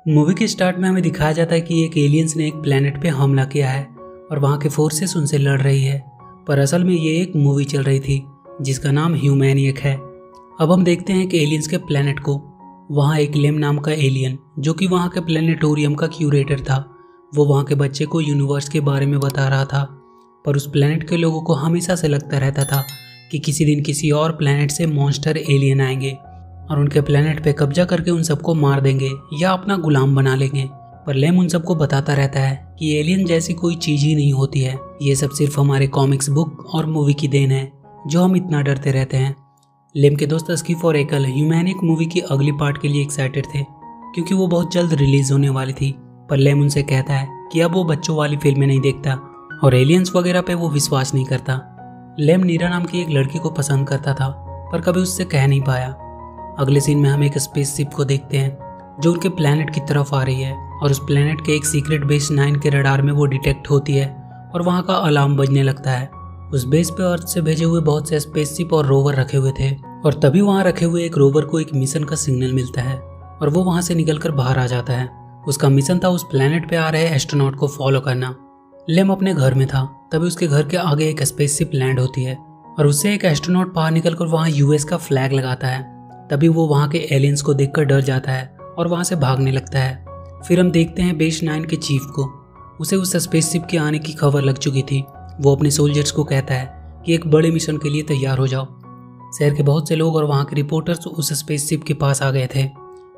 Movie के start में हमें दिखाया जाता है कि एक एलियंस ने एक प्लेनेट पे हमला किया है और वहाँ के फोर्सेस उनसे लड़ रही है, पर असल में ये एक मूवी चल रही थी जिसका नाम ह्यूमैनियक है। अब हम देखते हैं कि एलियंस के प्लेनेट को वहाँ एक लेम नाम का एलियन, जो कि वहाँ के प्लेनेटोरियम का क्यूरेटर था, वो वहाँ के बच्चे को यूनिवर्स के बारे में बता रहा था। पर उस प्लेनेट के लोगों को हमेशा से लगता रहता था कि किसी दिन किसी और प्लेनेट से मॉन्स्टर एलियन आएंगे और उनके प्लेनेट पे कब्जा करके उन सबको मार देंगे या अपना गुलाम बना लेंगे। पर लेम उन सबको बताता रहता है कि एलियन जैसी कोई चीज ही नहीं होती है, ये सब सिर्फ हमारे कॉमिक्स बुक और मूवी की देन है जो हम इतना डरते रहते हैं। लेम के दोस्त स्किप और एकल ह्यूमैनिक मूवी की अगली पार्ट के लिए एक्साइटेड थे क्योंकि वो बहुत जल्द रिलीज होने वाली थी। पर लेम उनसे कहता है कि अब वो बच्चों वाली फिल्में नहीं देखता और एलियंस वगैरह पे वो विश्वास नहीं करता। लेम नीरा नाम की एक लड़की को पसंद करता था पर कभी उससे कह नहीं पाया। अगले सीन में हम एक स्पेसशिप को देखते हैं जो उनके प्लेनेट की तरफ आ रही है और उस प्लेनेट के एक सीक्रेट बेस 9 के रडार में वो डिटेक्ट होती है और वहाँ का अलार्म बजने लगता है। उस बेस पे अर्थ से भेजे हुए बहुत से स्पेसशिप और रोवर रखे हुए थे और तभी वहाँ रखे हुए एक रोवर को एक मिशन का सिग्नल मिलता है और वो वहाँ से निकलकर बाहर आ जाता है। उसका मिशन था उस प्लेनेट पे आ रहे एस्ट्रोनॉट को फॉलो करना। लेम अपने घर में था, तभी उसके घर के आगे एक स्पेसशिप लैंड होती है और उससे एक एस्ट्रोनॉट बाहर निकलकर वहाँ यूएस का फ्लैग लगाता है। तभी वो वहाँ के एलियंस को देखकर डर जाता है और वहाँ से भागने लगता है। फिर हम देखते हैं बेस 9 के चीफ को, उसे उस स्पेसशिप के आने की खबर लग चुकी थी। वो अपने सोल्जर्स को कहता है कि एक बड़े मिशन के लिए तैयार हो जाओ। शहर के बहुत से लोग और वहाँ के रिपोर्टर्स उस स्पेसशिप के पास आ गए थे।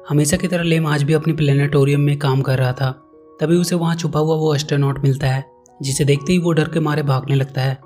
हमेशा की तरह लेम आज भी अपने प्लेनेटोरियम में काम कर रहा था। तभी उसे वहाँ छुपा हुआ वो एस्ट्रोनॉट मिलता है, जिसे देखते ही वो डर के मारे भागने लगता है।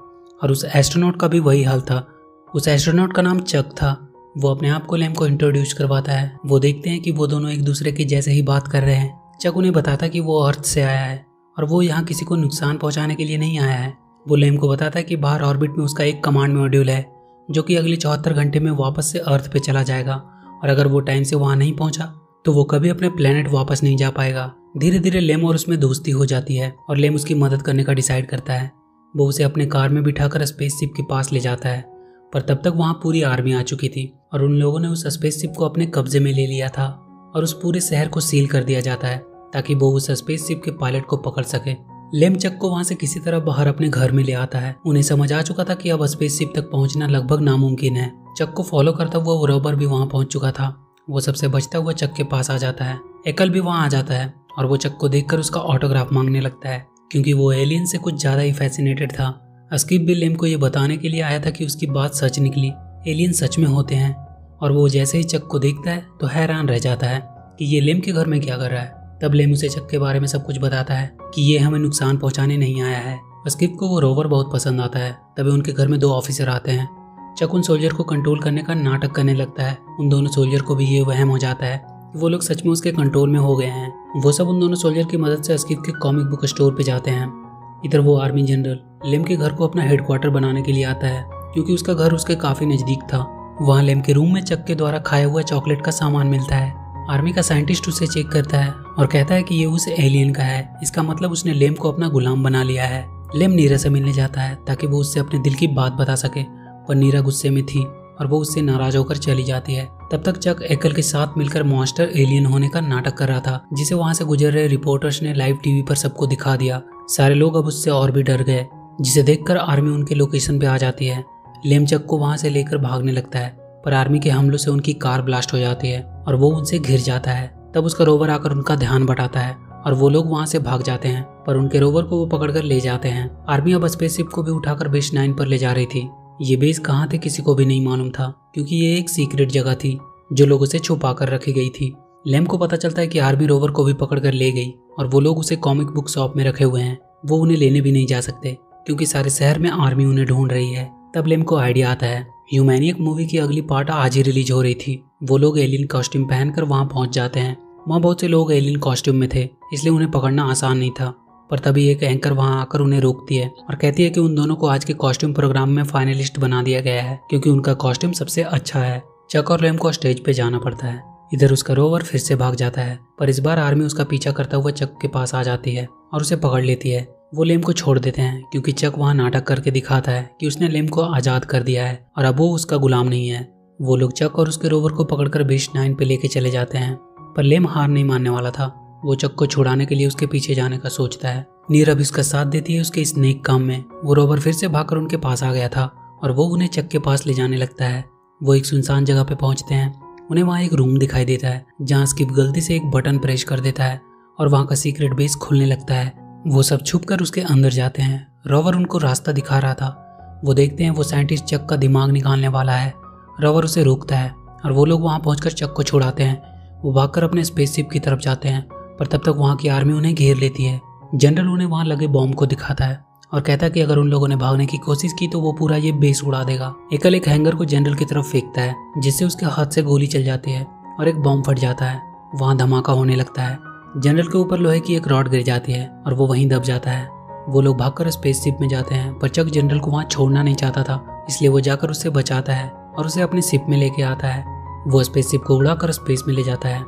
और उस एस्ट्रोनॉट का भी वही हाल था। उस एस्ट्रोनॉट का नाम चक था। वो अपने आप को लेम को इंट्रोड्यूस करवाता है। वो देखते हैं कि वो दोनों एक दूसरे के जैसे ही बात कर रहे हैं। चक उन्हें बताता कि वो अर्थ से आया है और वो यहाँ किसी को नुकसान पहुँचाने के लिए नहीं आया है। वो लेम को बताता है कि बाहर ऑर्बिट में उसका एक कमांड मॉड्यूल है जो कि अगले 74 घंटे में वापस से अर्थ पे चला जाएगा और अगर वो टाइम से वहाँ नहीं पहुँचा तो वो कभी अपने प्लेनेट वापस नहीं जा पाएगा। धीरे धीरे लेम और उसमें दोस्ती हो जाती है और लेम उसकी मदद करने का डिसाइड करता है। वो उसे अपने कार में बिठाकर स्पेसशिप के पास ले जाता है, पर तब तक वहाँ पूरी आर्मी आ चुकी थी और उन लोगों ने उस स्पेसशिप को अपने कब्जे में ले लिया था और उस पूरे शहर को सील कर दिया जाता है ताकि वो उस स्पेसशिप के पायलट को पकड़ सके। लेम चक को वहाँ से किसी तरह बाहर अपने घर में ले आता है। उन्हें समझ आ चुका था कि अब स्पेसशिप तक पहुँचना लगभग नामुमकिन है। चक को फॉलो करता हुआ वो रोवर भी वहाँ पहुँच चुका था। वो सबसे बचता हुआ चक के पास आ जाता है। एकल भी वहाँ आ जाता है और वो चक को देखकर उसका ऑटोग्राफ मांगने लगता है क्योंकि वो एलियन से कुछ ज्यादा ही फैसिनेटेड था। स्किप भी लेम को ये बताने के लिए आया था कि उसकी बात सच निकली, एलियन सच में होते हैं। और वो जैसे ही चक को देखता है तो हैरान रह जाता है कि ये लेम के घर में क्या कर रहा है। तब लेम उसे चक के बारे में सब कुछ बताता है कि ये हमें नुकसान पहुंचाने नहीं आया है। स्किप को वो रोवर बहुत पसंद आता है। तभी उनके घर में 2 ऑफिसर आते हैं। चक उन सोल्जर को कंट्रोल करने का नाटक करने लगता है। उन दोनों सोल्जर को भी ये वहम हो जाता है कि वो लोग सच में उसके कंट्रोल में हो गए हैं। वो सब उन दोनों सोल्जर की मदद से स्किप के कॉमिक बुक स्टोर पे जाते हैं। इधर वो आर्मी जनरल लेम के घर को अपना हेडक्वार्टर बनाने के लिए आता है क्योंकि उसका घर उसके काफी नजदीक था। वहाँ लेम के रूम में चक के द्वारा खाया हुआ चॉकलेट का सामान मिलता है। आर्मी का साइंटिस्ट उसे चेक करता है और कहता है कि ये उस एलियन का है, इसका मतलब उसने लेम को अपना गुलाम बना लिया है। लेम नीरा से मिलने जाता है ताकि वो उससे अपने दिल की बात बता सके, पर नीरा गुस्से में थी और वो उससे नाराज होकर चली जाती है। तब तक चक एकल के साथ मिलकर मॉन्स्टर एलियन होने का नाटक कर रहा था, जिसे वहाँ से गुजर रहे रिपोर्टर्स ने लाइव टीवी पर सबको दिखा दिया। सारे लोग अब उससे और भी डर गए, जिसे देखकर आर्मी उनके लोकेशन पे आ जाती है। लेम चक को वहाँ से लेकर भागने लगता है, पर आर्मी के हमलों से उनकी कार ब्लास्ट हो जाती है और वो उनसे घिर जाता है। तब उसका रोवर आकर उनका ध्यान बटाता है और वो लोग वहाँ से भाग जाते हैं, पर उनके रोवर को वो पकड़कर ले जाते हैं। आर्मी अब स्पेसशिप को भी उठाकर बेस 9 पर ले जा रही थी। ये बेस कहाँ थे किसी को भी नहीं मालूम था क्योंकि ये एक सीक्रेट जगह थी जो लोगों से छुपा कर रखी गई थी। लेम को पता चलता है कि आर्मी रोवर को भी पकड़कर ले गई और वो लोग उसे कॉमिक बुक शॉप में रखे हुए हैं। वो उन्हें लेने भी नहीं जा सकते क्योंकि सारे शहर में आर्मी उन्हें ढूंढ रही है। तब लेम को आइडिया आता है। ह्यूमैनियक मूवी की अगली पार्ट आज ही रिलीज हो रही थी। वो लोग एलियन कॉस्ट्यूम पहनकर वहाँ पहुँच जाते हैं। वहाँ बहुत से लोग एलियन कॉस्ट्यूम में थे, इसलिए उन्हें पकड़ना आसान नहीं था। पर तभी एक एंकर वहाँ आकर उन्हें रोकती है और कहती है कि उन दोनों को आज के कॉस्ट्यूम प्रोग्राम में फाइनलिस्ट बना दिया गया है क्योंकि उनका कॉस्ट्यूम सबसे अच्छा है। चक और लेम को स्टेज पे जाना पड़ता है। इधर उसका रोवर फिर से भाग जाता है, पर इस बार आर्मी उसका पीछा करता हुआ चक के पास आ जाती है और उसे पकड़ लेती है। वो लेम को छोड़ देते हैं क्योंकि चक वहाँ नाटक करके दिखाता है कि उसने लेम को आज़ाद कर दिया है और अब वो उसका गुलाम नहीं है। वो लोग चक और उसके रोवर को पकड़कर बेस 9 पे लेके चले जाते हैं, पर लेम हार नहीं मानने वाला था। वो चक को छुड़ाने के लिए उसके पीछे जाने का सोचता है। नीरव इसका साथ देती है उसके इस नेक काम में। वो रॉबर फिर से भागकर उनके पास आ गया था और वो उन्हें चक के पास ले जाने लगता है। वो एक सुनसान जगह पे पहुंचते हैं। उन्हें वहाँ एक रूम दिखाई देता है जहाँ स्किप गलती से एक बटन प्रेस कर देता है और वहाँ का सीक्रेट बेस खुलने लगता है। वो सब छुपकर उसके अंदर जाते हैं। रॉबर उनको रास्ता दिखा रहा था। वो देखते हैं वो साइंटिस्ट चक का दिमाग निकालने वाला है। रॉबर उसे रोकता है और वो लोग वहाँ पहुंचकर चक को छुड़ाते हैं। वो भागकर अपने स्पेसशिप की तरफ जाते हैं, पर तब तक वहाँ की आर्मी उन्हें घेर लेती है। जनरल उन्हें वहाँ लगे बॉम्ब को दिखाता है और कहता है कि अगर उन लोगों ने भागने की कोशिश की तो वो पूरा ये बेस उड़ा देगा। एकल एक हैंगर को जनरल की तरफ फेंकता है जिससे उसके हाथ से गोली चल जाती है और एक बॉम्ब फट जाता है। वहाँ धमाका होने लगता है। जनरल के ऊपर लोहे की एक रॉड गिर जाती है और वो वहीं दब जाता है। वो लोग भागकर स्पेसशिप में जाते हैं, पर चक जनरल को वहाँ छोड़ना नहीं चाहता था, इसलिए वो जाकर उससे बचाता है और उसे अपनी शिप में लेके आता है। वो स्पेसशिप को उड़ाकर स्पेस में ले जाता है।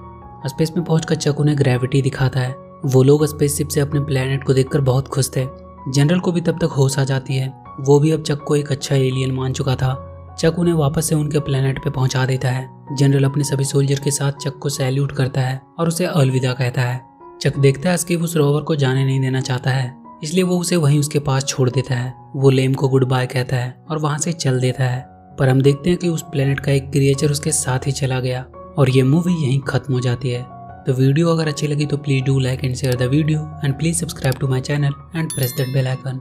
स्पेस में पहुंचकर चक उन्हें ग्रेविटी दिखाता है। वो लोग स्पेसशिप से अपने प्लेनेट को देखकर बहुत खुश थे। जनरल को भी तब तक होश आ जाती है। वो भी अब चक को एक अच्छा एलियन मान चुका था। चक उन्हें वापस से उनके प्लेनेट पे पहुंचा देता है। जनरल अपने सभी सोल्जर के साथ चक को सैल्यूट करता है और उसे अलविदा कहता है। चक देखता है कि उस रोवर को जाने नहीं देना चाहता है, इसलिए वो उसे वहीं उसके पास छोड़ देता है। वो लेम को गुड बाय कहता है और वहां से चल देता है। पर हम देखते हैं कि उस प्लेनेट का एक क्रिएचर उसके साथ ही चला गया और ये मूवी यहीं खत्म हो जाती है। तो वीडियो अगर अच्छी लगी तो please do like and share the video and please subscribe to my channel and press that bell icon.